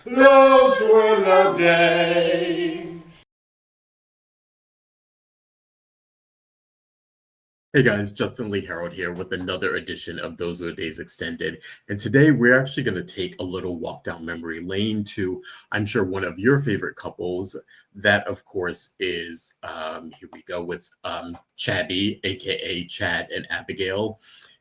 Those were the days. Hey guys, Justin Lee Harold here with another edition of Those Were the Days Extended. And today we're actually going to take a little walk down memory lane to, I'm sure, one of your favorite couples. That, of course, is, here we go with Chabby, aka Chad and Abigail.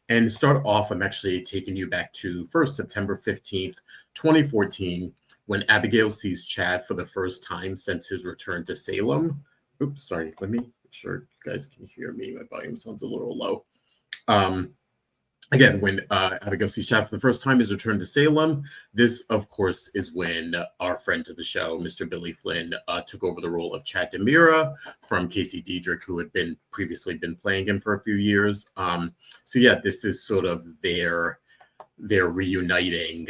And to start off, I'm actually taking you back to first September 15th, 2014, when Abigail sees Chad for the first time since his return to Salem. Oops, sorry, let me make sure you guys can hear me. My volume sounds a little low. Um, Again, when Abigail sees Chad for the first time, his return to Salem. This, of course, is when our friend to the show, Mr. Billy Flynn, took over the role of Chad Demira from Casey Diedrich, who had been previously been playing him for a few years. So yeah, this is sort of their reuniting.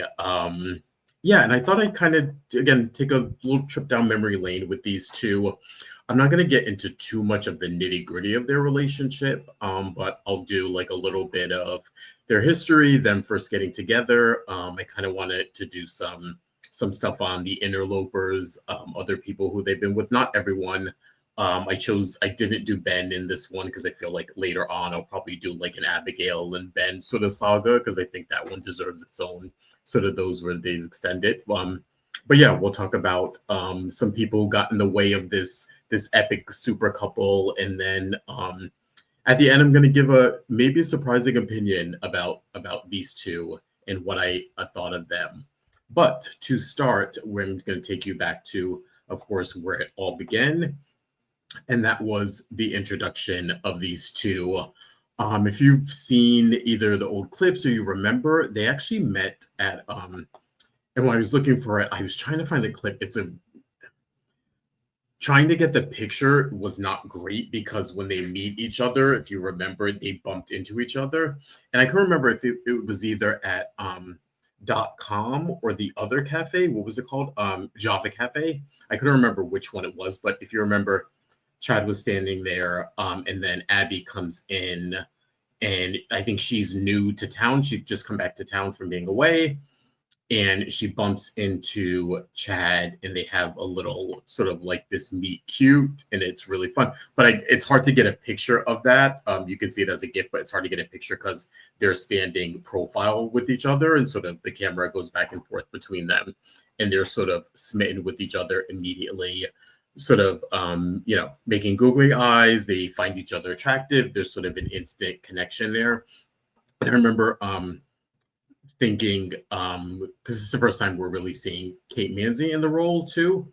Yeah, and I thought I'd kind of again take a little trip down memory lane with these two. I'm not going to get into too much of the nitty gritty of their relationship, but I'll do like a little bit of their history, them first getting together. I kind of wanted to do some stuff on the interlopers, other people who they've been with. Not everyone. I didn't do Ben in this one because I feel like later on I'll probably do like an Abigail and Ben sort of saga because I think that one deserves its own sort of Those Were the Days extended. But yeah, we'll talk about some people who got in the way of this epic super couple, and then at the end, I'm going to give a maybe a surprising opinion about these two and what I thought of them. But to start, we're going to take you back to, of course, where it all began, and that was the introduction of these two. If you've seen either the old clips or you remember, they actually met at and when I was looking for it, I was trying to find the clip. It's a trying to get the picture was not great because when they meet each other, if you remember, they bumped into each other. And I can remember if it was either at .com or the other cafe. What was it called? Java Cafe. I couldn't remember which one it was, but if you remember, Chad was standing there, and then Abby comes in, and I think she's new to town. She'd just come back to town from being away, and she bumps into Chad, and they have a little sort of like this meet cute, and it's really fun. But it's hard to get a picture of that. You can see it as a gift, but it's hard to get a picture because they're standing profile with each other, and sort of the camera goes back and forth between them, and they're sort of smitten with each other immediately. Sort of, making googly eyes. They find each other attractive. There's sort of an instant connection there. And I remember thinking because it's the first time we're really seeing Kate Manzi in the role too.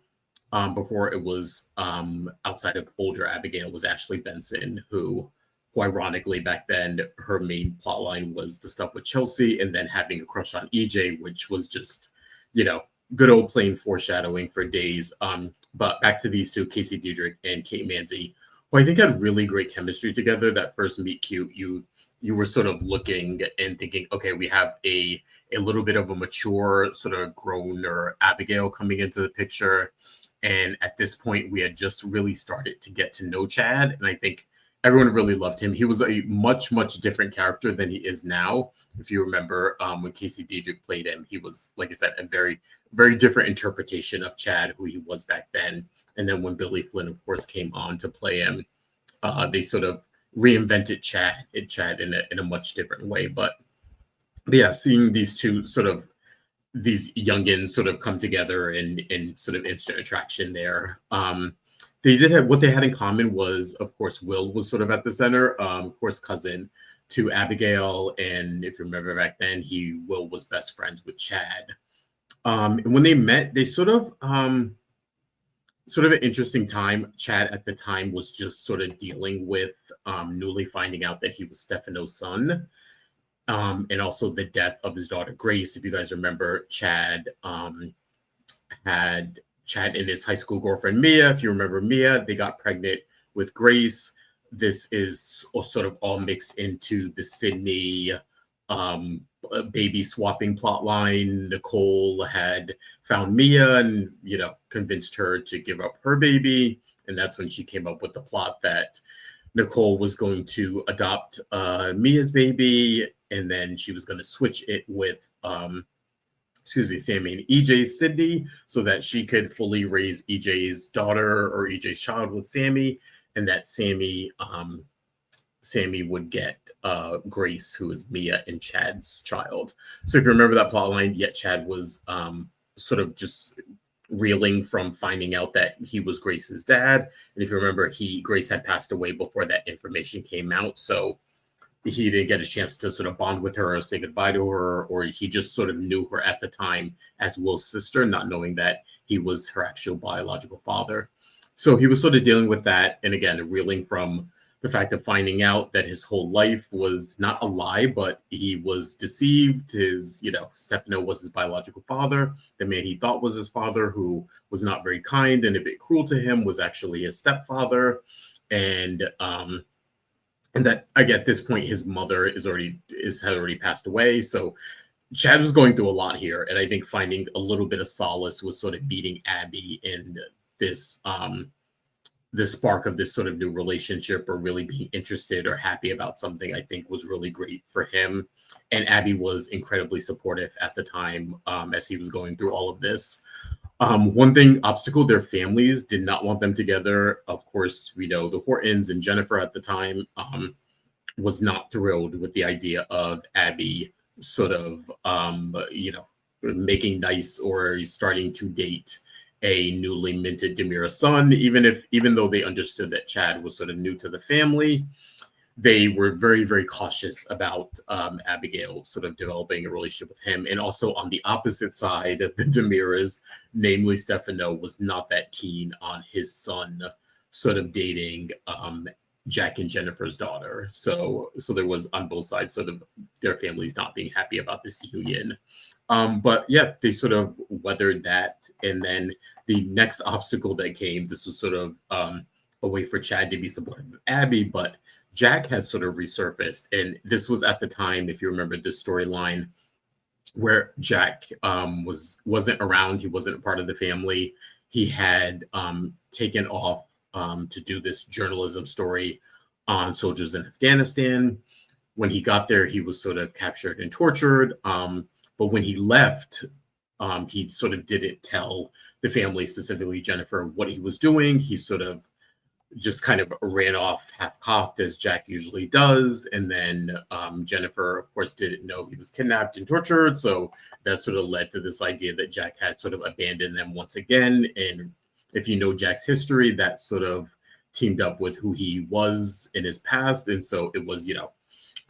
Before it was outside of older Abigail was Ashley Benson, who ironically back then her main plot line was the stuff with Chelsea and then having a crush on EJ, which was just, good old plain foreshadowing for days. But back to these two, Casey Diedrich and Kate Manzi, who I think had really great chemistry together. That first meet cute, you were sort of looking and thinking, okay, we have a little bit of a mature, sort of growner Abigail coming into the picture. And at this point, we had just really started to get to know Chad. And I think everyone really loved him. He was a much, much different character than he is now. If you remember, when Casey Diedrich played him, he was, like I said, a very, very different interpretation of Chad, who he was back then. And then when Billy Flynn, of course, came on to play him, they sort of reinvented Chad in a much different way. But yeah, seeing these two sort of these youngins sort of come together and sort of instant attraction there. They did have what they had in common was, of course, Will was sort of at the center, of course, cousin to Abigail, and if you remember back then, Will was best friends with Chad. And when they met, they sort of an interesting time. Chad at the time was just sort of dealing with newly finding out that he was Stefano's son, and also the death of his daughter Grace. If you guys remember, Chad had Chad and his high school girlfriend Mia. If you remember Mia, they got pregnant with Grace. This is sort of all mixed into the Sydney baby swapping plot line. Nicole had found Mia and convinced her to give up her baby, and that's when she came up with the plot that Nicole was going to adopt Mia's baby, and then she was going to switch it with Sammy and EJ's Sydney so that she could fully raise EJ's daughter or EJ's child with Sammy, and that Sammy would get Grace, who is Mia and Chad's child. So if you remember that plot line, yet Chad was sort of just reeling from finding out that he was Grace's dad. And if you remember, Grace had passed away before that information came out. So he didn't get a chance to sort of bond with her or say goodbye to her, or he just sort of knew her at the time as Will's sister, not knowing that he was her actual biological father. So he was sort of dealing with that. And again, reeling from the fact of finding out that his whole life was not a lie, but he was deceived. Stefano was his biological father. The man he thought was his father, who was not very kind and a bit cruel to him, was actually his stepfather. And that, again, at this point, his mother had already passed away. So Chad was going through a lot here. And I think finding a little bit of solace was sort of meeting Abby in this the spark of this sort of new relationship, or really being interested or happy about something, I think was really great for him. And Abby was incredibly supportive at the time as he was going through all of this. One obstacle, their families did not want them together. Of course, we know the Hortons and Jennifer at the time was not thrilled with the idea of Abby sort of, making nice or starting to date a newly minted Demira son, even though they understood that Chad was sort of new to the family. They were very, very cautious about Abigail sort of developing a relationship with him. And also on the opposite side of the Demiras, namely Stefano, was not that keen on his son sort of dating Jack and Jennifer's daughter. So there was on both sides sort of their families not being happy about this union. But yeah, they sort of weathered that. And then the next obstacle that came, this was sort of a way for Chad to be supportive of Abby, but Jack had sort of resurfaced. And this was at the time, if you remember this storyline, where Jack wasn't around. He wasn't a part of the family. He had taken off to do this journalism story on soldiers in Afghanistan. When he got there, he was sort of captured and tortured. But when he left, he sort of didn't tell the family, specifically Jennifer, what he was doing. He sort of just kind of ran off half-cocked, as Jack usually does. And then Jennifer, of course, didn't know he was kidnapped and tortured. So that sort of led to this idea that Jack had sort of abandoned them once again. And if you know Jack's history, that sort of teamed up with who he was in his past. And so it was,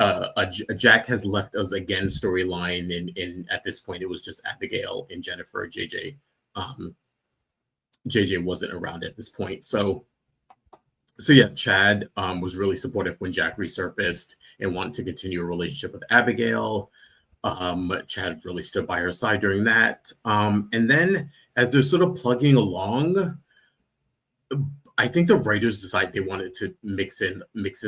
a Jack has left us again storyline, and at this point it was just Abigail and Jennifer. JJ wasn't around at this point. So yeah, Chad was really supportive when Jack resurfaced and wanted to continue a relationship with Abigail. Chad really stood by her side during that. And then as they're sort of plugging along, I think the writers decided they wanted to mix in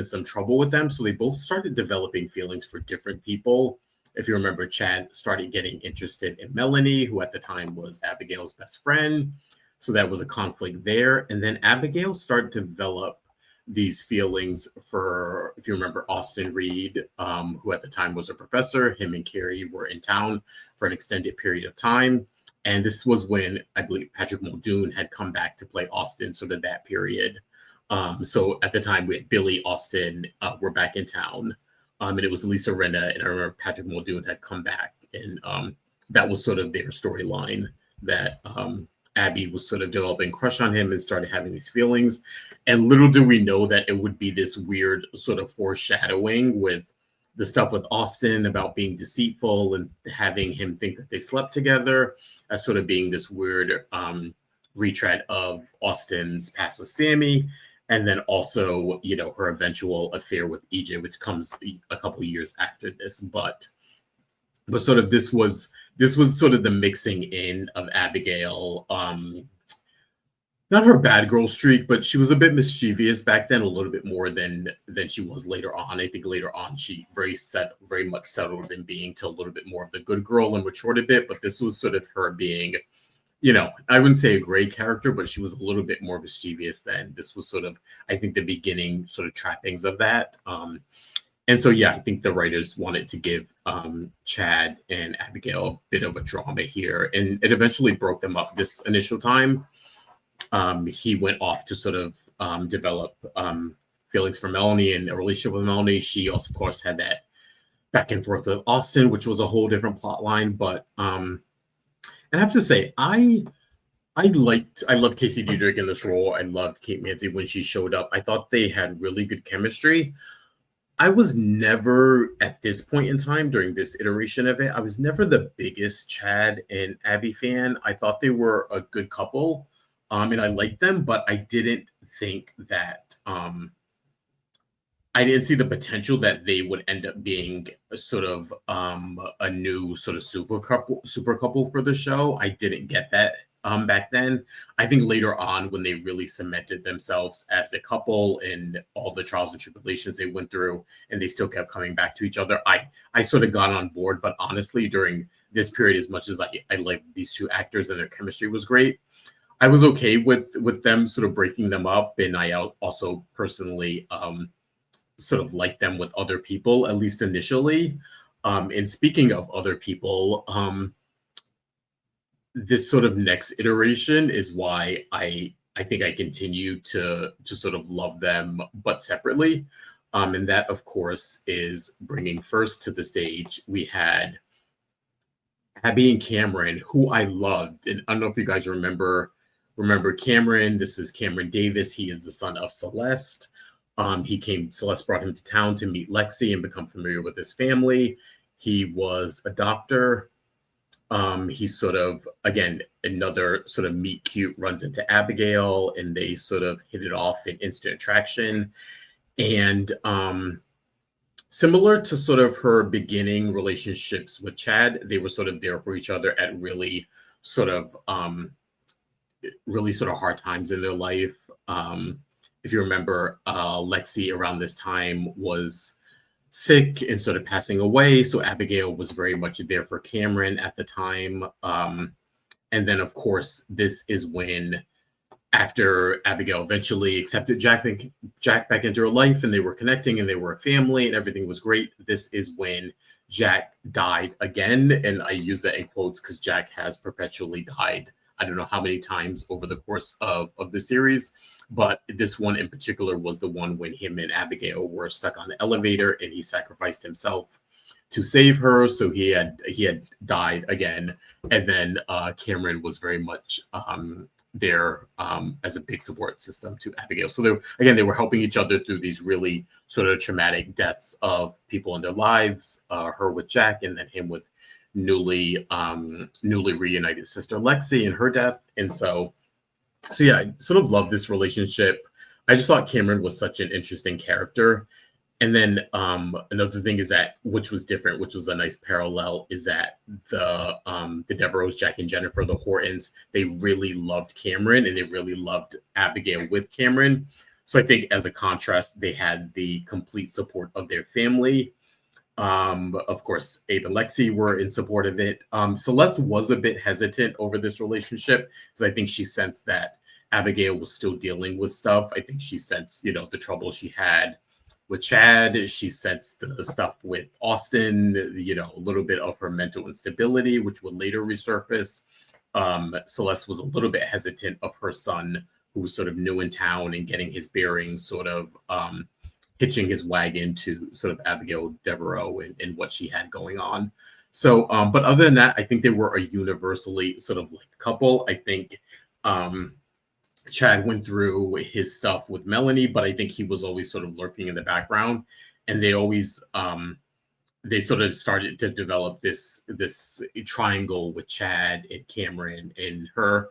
some trouble with them. So they both started developing feelings for different people. If you remember, Chad started getting interested in Melanie, who at the time was Abigail's best friend. So that was a conflict there. And then Abigail started to develop these feelings for, if you remember, Austin Reed, who at the time was a professor. Him and Carrie were in town for an extended period of time. And this was when I believe Patrick Muldoon had come back to play Austin, sort of that period. So at the time, we had Billy, Austin were back in town. And it was Lisa Rinna, and I remember Patrick Muldoon had come back. And that was sort of their storyline, that Abby was sort of developing a crush on him and started having these feelings. And little do we know that it would be this weird sort of foreshadowing with the stuff with Austin about being deceitful and having him think that they slept together, as sort of being this weird retread of Austin's past with Sammy. And then also, her eventual affair with EJ, which comes a couple of years after this. But sort of this was sort of the mixing in of Abigail. Not her bad girl streak, but she was a bit mischievous back then, a little bit more than she was later on. I think later on she very much settled in being to a little bit more of the good girl and matured a bit. But this was sort of her being, I wouldn't say a great character, but she was a little bit more mischievous then. This was sort of, I think, the beginning sort of trappings of that. And so, yeah, I think the writers wanted to give Chad and Abigail a bit of a drama here, and it eventually broke them up this initial time. He went off to sort of develop feelings for Melanie and a relationship with Melanie. She also, of course, had that back and forth with Austin, which was a whole different plot line. But and I have to say, I loved Casey Diedrich in this role. I loved Kate Mansi when she showed up. I thought they had really good chemistry. I was never, at this point in time during this iteration of it, I was never the biggest Chad and Abby fan. I thought they were a good couple, and I liked them, but I didn't think that I didn't see the potential that they would end up being a sort of a new sort of super couple for the show. I didn't get that back then. I think later on, when they really cemented themselves as a couple and all the trials and tribulations they went through, and they still kept coming back to each other, I sort of got on board. But honestly, during this period, as much as I liked these two actors and their chemistry was great, I was okay with them sort of breaking them up, and I also personally sort of like them with other people, at least initially. And speaking of other people, this sort of next iteration is why I think I continue to sort of love them, but separately. And that, of course, is bringing first to the stage. We had Abby and Cameron, who I loved, and I don't know if you guys remember Cameron. This is Cameron Davis. He is the son of Celeste. Celeste brought him to town to meet Lexi and become familiar with his family. He was a doctor. He's sort of, again, another sort of meet cute, runs into Abigail, and they sort of hit it off in instant attraction. And similar to sort of her beginning relationships with Chad, they were sort of there for each other at really sort of hard times in their life. If you remember, Lexi around this time was sick and sort of passing away. So Abigail was very much there for Cameron at the time. And then, of course, this is when, after Abigail eventually accepted Jack back into her life, and they were connecting and they were a family and everything was great, this is when Jack died again. And I use that in quotes because Jack has perpetually died. I don't know how many times over the course of the series, but this one in particular was the one when him and Abigail were stuck on the elevator and he sacrificed himself to save her. So he had died again. And then Cameron was very much there as a big support system to Abigail. So they were helping each other through these really sort of traumatic deaths of people in their lives, her with Jack, and then him with newly reunited sister Lexi and her death. And so yeah, I sort of love this relationship. I just thought Cameron was such an interesting character. And then another thing is that, which was different, which was a nice parallel, is that the Devereaux, Jack and Jennifer, the Hortons, they really loved Cameron and they really loved Abigail with Cameron. So I think as a contrast, they had the complete support of their family. Of course, Abe and Lexi were in support of it. Celeste was a bit hesitant over this relationship because I think she sensed that Abigail was still dealing with stuff. I think she sensed, the trouble she had with Chad. She sensed the stuff with Austin, a little bit of her mental instability, which would later resurface. Celeste was a little bit hesitant of her son, who was sort of new in town and getting his bearings, sort of hitching his wagon to sort of Abigail Devereaux and what she had going on. So, but other than that, I think they were a universally sort of like couple. I think Chad went through his stuff with Melanie, but I think he was always sort of lurking in the background, and they always they sort of started to develop this triangle with Chad and Cameron and her.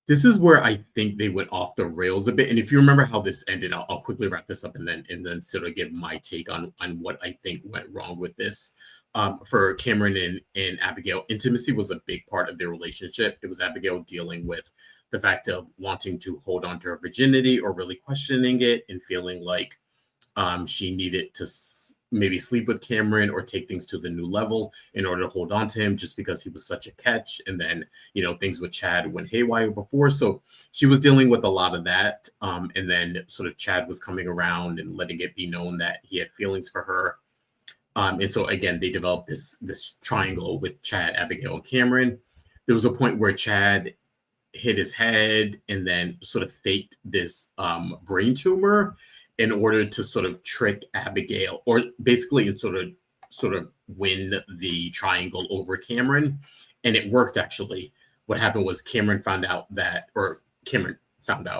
This is where I think they went off the rails a bit. And if you remember how this ended, I'll quickly wrap this up and then sort of give my take on what I think went wrong with this. For Cameron and Abigail, intimacy was a big part of their relationship. It was Abigail dealing with the fact of wanting to hold on to her virginity or really questioning it and feeling like she needed to maybe sleep with Cameron or take things to the new level in order to hold on to him just because he was such a catch. And then, things with Chad went haywire before. So she was dealing with a lot of that. And then sort of Chad was coming around and letting it be known that he had feelings for her. And so again, they developed this triangle with Chad, Abigail, and Cameron. There was a point where Chad hit his head and then sort of faked this brain tumor in order to sort of trick Abigail, or basically sort of win the triangle over Cameron. And it worked, actually. What happened was Cameron found out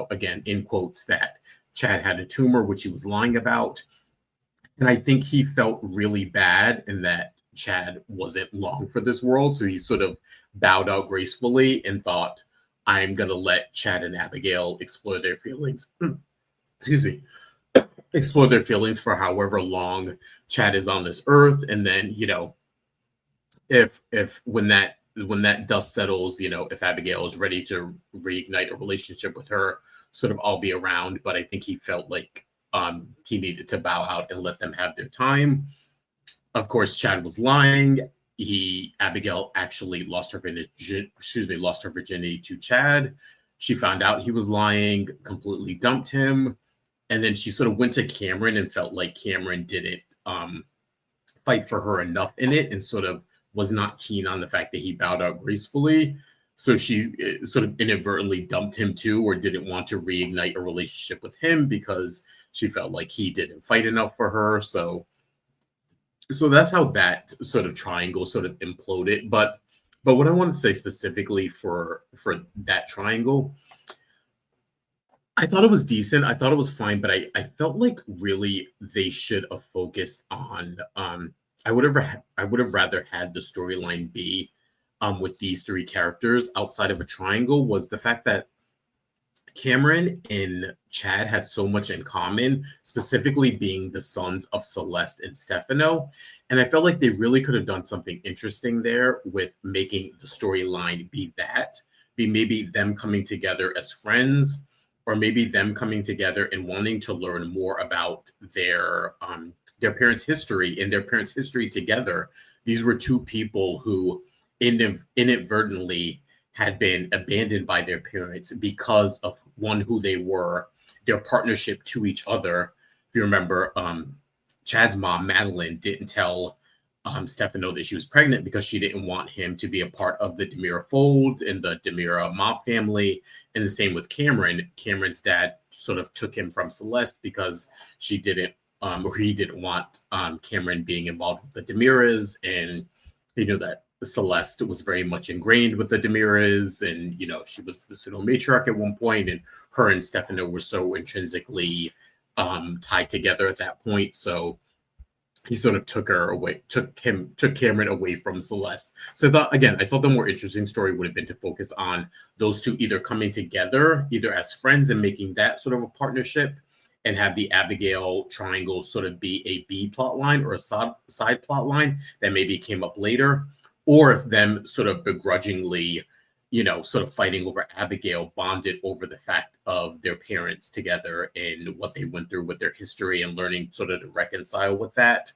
again, in quotes, that Chad had a tumor, which he was lying about. And I think he felt really bad and that Chad wasn't long for this world. So he sort of bowed out gracefully and thought, I'm going to let Chad and Abigail explore their feelings. Excuse me. Explore their feelings for however long Chad is on this earth. And then, if when that dust settles, if Abigail is ready to reignite a relationship with her, sort of I'll be around. But I think he felt like he needed to bow out and let them have their time. Of course, Chad was lying. Abigail actually lost her virginity to Chad. She found out he was lying, completely dumped him. And then she sort of went to Cameron and felt like Cameron didn't fight for her enough in it, and sort of was not keen on the fact that he bowed out gracefully. So she sort of inadvertently dumped him too, or didn't want to reignite a relationship with him because she felt like he didn't fight enough for her. So that's how that sort of triangle sort of imploded. But what I want to say specifically for that triangle, I thought it was decent. I thought it was fine, but I felt like really they should have focused on. I would have rather had the storyline be with these three characters outside of a triangle, was the fact that Cameron and Chad had so much in common, specifically being the sons of Celeste and Stefano. And I felt like they really could have done something interesting there with making the storyline be maybe them coming together as friends, or maybe them coming together and wanting to learn more about their parents' history and their parents' history together. These were two people who inadvertently had been abandoned by their parents because of who they were, their partnership to each other. If you remember, Chad's mom, Madeline, didn't tell Stefano that she was pregnant because she didn't want him to be a part of the DeMira fold and the DeMira mob family. And the same with Cameron. Cameron's dad sort of took him from Celeste because he didn't want Cameron being involved with the DeMiras. And he knew that Celeste was very much ingrained with the DeMiras, and she was the pseudo matriarch at one point, and her and Stefano were so intrinsically tied together at that point. So he sort of took Cameron away from Celeste. So I thought the more interesting story would have been to focus on those two either coming together, either as friends and making that sort of a partnership, and have the Abigail triangle sort of be a B plot line or a side plot line that maybe came up later, or if them sort of begrudgingly, sort of fighting over Abigail, bonded over the fact of their parents together and what they went through with their history and learning sort of to reconcile with that.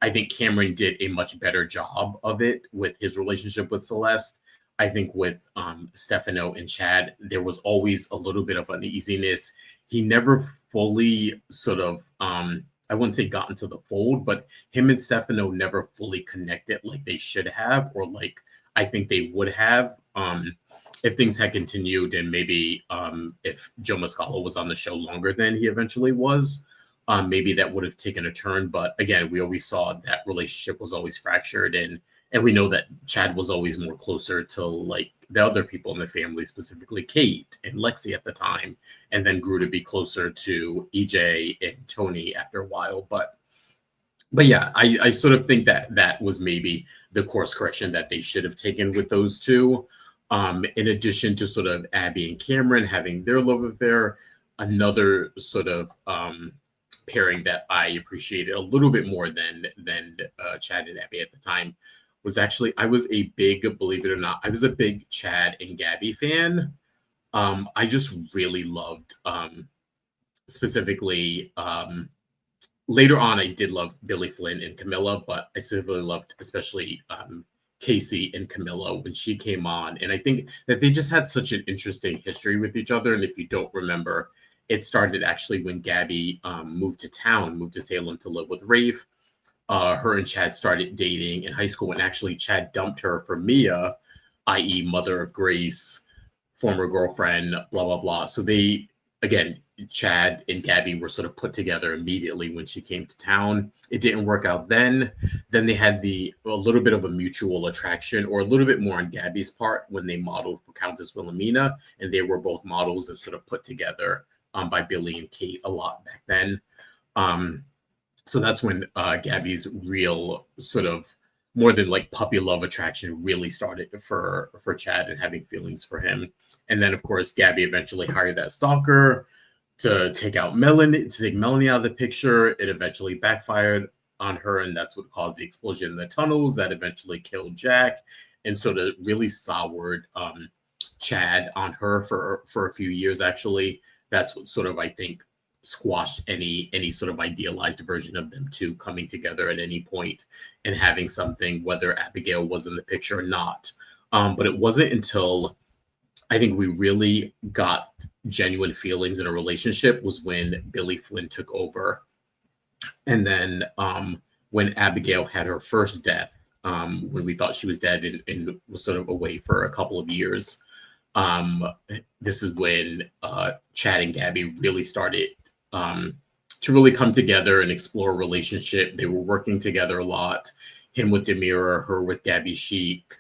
I think Cameron did a much better job of it with his relationship with Celeste. I think with Stefano and Chad, there was always a little bit of uneasiness. He never fully sort of, I wouldn't say got into the fold, but him and Stefano never fully connected like they should have, or like I think they would have if things had continued, and maybe if Joe Mascalo was on the show longer than he eventually was, maybe that would have taken a turn. But again, we always saw that relationship was always fractured, and we know that Chad was always more closer to like the other people in the family, specifically Kate and Lexi at the time, and then grew to be closer to EJ and Tony after a while. But yeah, I sort of think that was maybe the course correction that they should have taken with those two. In addition to sort of Abby and Cameron having their love affair, another sort of pairing that I appreciated a little bit more than Chad and Abby at the time was actually, believe it or not, I was a big Chad and Gabby fan. I just really loved specifically later on, I did love Billy Flynn and Camilla, but I specifically loved especially Casey and Camilla when she came on. And I think that they just had such an interesting history with each other. And if you don't remember, it started actually when Gabby moved to Salem to live with Rafe. Her and Chad started dating in high school, and actually Chad dumped her for Mia, i.e., mother of Grace, former girlfriend, blah, blah, blah. So they, again, Chad and Gabby were sort of put together immediately when she came to town. It didn't work out then. Then they had a little bit of a mutual attraction, or a little bit more on Gabby's part, when they modeled for Countess Wilhelmina, and they were both models and sort of put together by Billy and Kate a lot back then. So that's when Gabby's real sort of more than like puppy love attraction really started for Chad and having feelings for him. And then, of course, Gabby eventually hired that stalker to take Melanie out of the picture. It eventually backfired on her, and that's what caused the explosion in the tunnels that eventually killed Jack, and sort of really soured Chad on her for a few years. Actually, that's what sort of, I think, squashed any sort of idealized version of them two coming together at any point and having something, whether Abigail was in the picture or not. But it wasn't until I think we really got genuine feelings in a relationship was when Billy Flynn took over. And then when Abigail had her first death, when we thought she was dead and was sort of away for a couple of years, this is when Chad and Gabby really started to really come together and explore a relationship. They were working together a lot, him with Demira, her with Gabby Chic.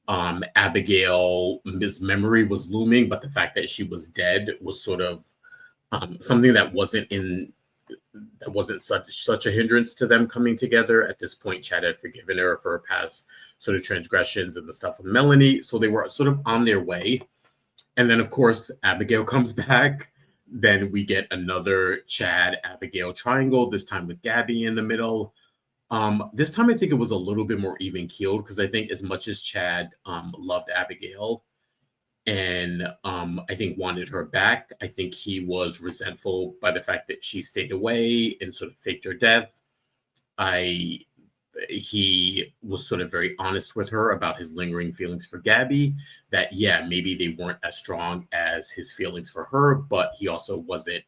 Abigail, Miss Memory was looming, but the fact that she was dead was sort of something that wasn't such a hindrance to them coming together. At this point, Chad had forgiven her for her past sort of transgressions and the stuff with Melanie, so they were sort of on their way. And then, of course, Abigail comes back. Then we get another Chad Abigail triangle, this time with Gabby in the middle. This time I think it was a little bit more even keeled, because I think as much as Chad loved Abigail and I think wanted her back, I think he was resentful by the fact that she stayed away and sort of faked her death. He was sort of very honest with her about his lingering feelings for Gabby, that, yeah, maybe they weren't as strong as his feelings for her, but he also wasn't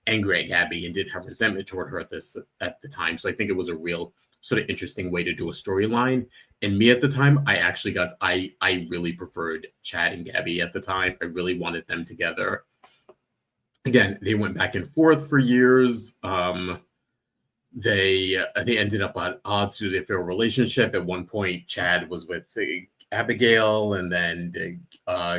angry at Gabby and didn't have resentment toward her at the time. So I think it was a real sort of interesting way to do a storyline. And me at the time, I really preferred Chad and Gabby at the time. I really wanted them together. Again, they went back and forth for years. They ended up at odds due to their relationship. At one point, Chad was with Abigail, and then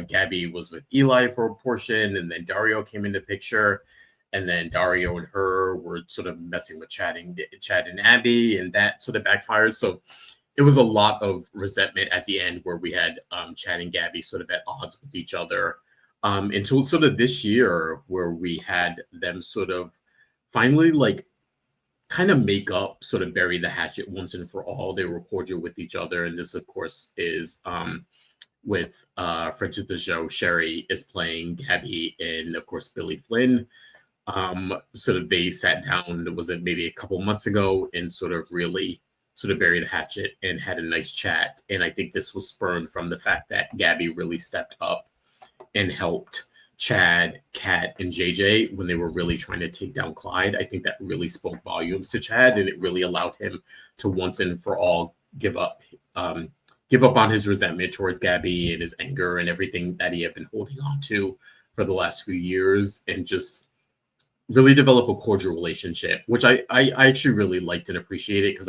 Gabby was with Eli for a portion, and then Dario came into picture, and then Dario and her were sort of messing with Chad and Abby, and that sort of backfired. So it was a lot of resentment at the end, where we had Chad and Gabby sort of at odds with each other, until sort of this year, where we had them sort of finally like kind of make up, sort of bury the hatchet once and for all. They were cordial with each other. And this, of course, is with friends of the show, Sherry is playing Gabby and, of course, Billy Flynn. Sort of they sat down, was it maybe a couple months ago, and sort of really sort of buried the hatchet and had a nice chat. And I think this was spurned from the fact that Gabby really stepped up and helped Chad, Kat, and JJ when they were really trying to take down Clyde. I think that really spoke volumes to Chad, and it really allowed him to once and for all give up on his resentment towards Gabby and his anger and everything that he had been holding on to for the last few years, and just really develop a cordial relationship, which I actually really liked and appreciated, because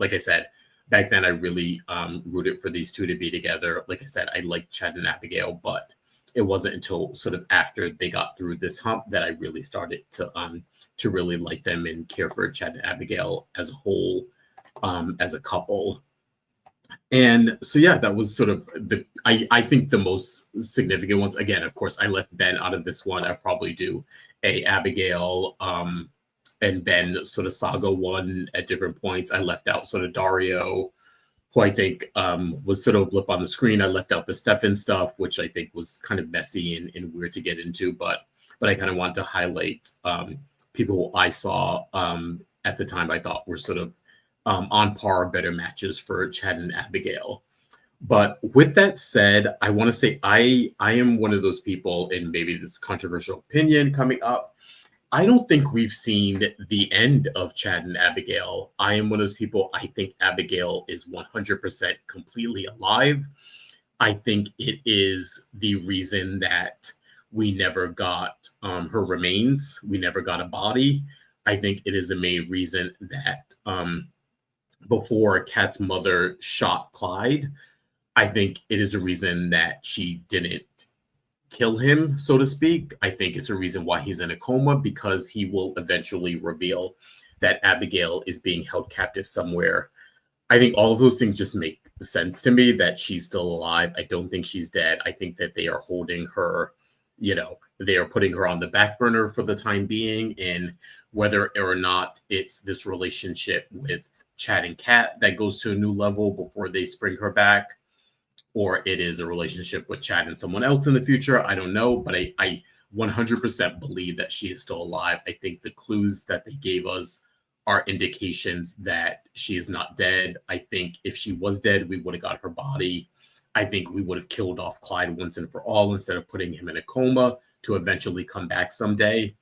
like I said, back then I really rooted for these two to be together. Like I said, I liked Chad and Abigail, but it wasn't until sort of after they got through this hump that I really started to really like them and care for Chad and Abigail as a whole, as a couple. And so, yeah, that was sort of I think the most significant ones. Again, of course, I left Ben out of this one. I probably do a Abigail and Ben sort of saga one at different points. I left out sort of Dario, who I think was sort of a blip on the screen. I left out the Stefan stuff, which I think was kind of messy and weird to get into, but I kind of want to highlight people who I saw at the time I thought were sort of on par, better matches for Chad and Abigail. But with that said, I want to say I am one of those people, and maybe this controversial opinion coming up. I don't think we've seen the end of Chad and Abigail. I am one of those people. I think Abigail is 100% completely alive. I think it is the reason that we never got her remains. We never got a body. I think it is the main reason that before Kat's mother shot Clyde, I think it is a reason that she didn't kill him, so to speak. I think it's a reason why he's in a coma, because he will eventually reveal that Abigail is being held captive somewhere. I think all of those things just make sense to me, that she's still alive. I don't think she's dead. I think that they are holding her, they are putting her on the back burner for the time being. And whether or not it's this relationship with Chad and Kat that goes to a new level before they spring her back, or it is a relationship with Chad and someone else in the future, I don't know. But I 100% believe that she is still alive. I think the clues that they gave us are indications that she is not dead. I think if she was dead, we would have got her body. I think we would have killed off Clyde once and for all, instead of putting him in a coma to eventually come back someday.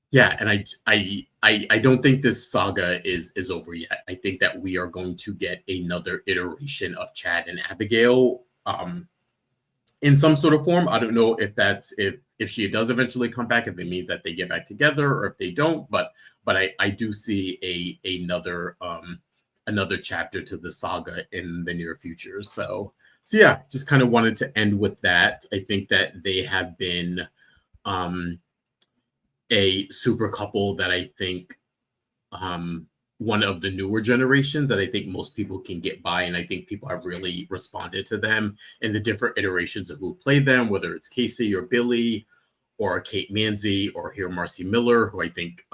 Yeah, and I don't think this saga is over yet. I think that we are going to get another iteration of Chad and Abigail in some sort of form. I don't know if that's if she does eventually come back, if it means that they get back together, or if they don't. But I do see another chapter to the saga in the near future. So yeah, just kind of wanted to end with that. I think that they have been a super couple that I think one of the newer generations that I think most people can get by. And I think people have really responded to them in the different iterations of who played them, whether it's Casey or Billy or Kate Manzi or here Marcy Miller, who I think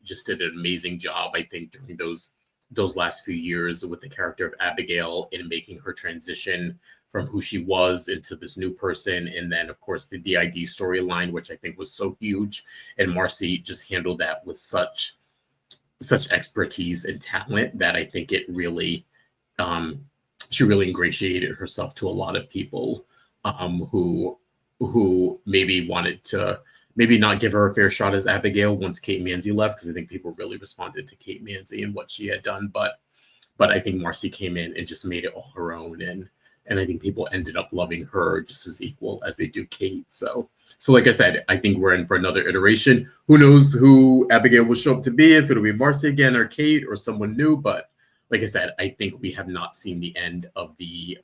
just did an amazing job, I think, during those last few years with the character of Abigail in making her transition from who she was into this new person. And then, of course, the DID storyline, which I think was so huge. And Marcy just handled that with such expertise and talent that I think it really, she really ingratiated herself to a lot of people who maybe wanted to maybe not give her a fair shot as Abigail once Kate Manzi left, because I think people really responded to Kate Manzi and what she had done. But I think Marcy came in and just made it all her own. And I think people ended up loving her just as equal as they do Kate. So like I said, I think we're in for another iteration. Who knows who Abigail will show up to be, if it'll be Marcy again or Kate or someone new. But like I said, I think we have not seen the end of the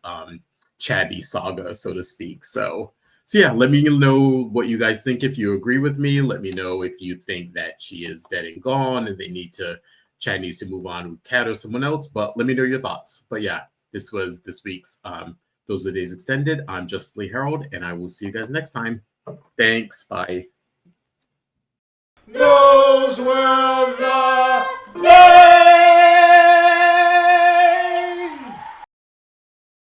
Chabby saga, so to speak. So yeah, let me know what you guys think. If you agree with me, let me know if you think that she is dead and gone and Chad needs to move on with Kat or someone else. But let me know your thoughts. But yeah, this was this week's Those Are the Days Extended. I'm Just Lee Harold, and I will see you guys next time. Thanks. Bye. Those were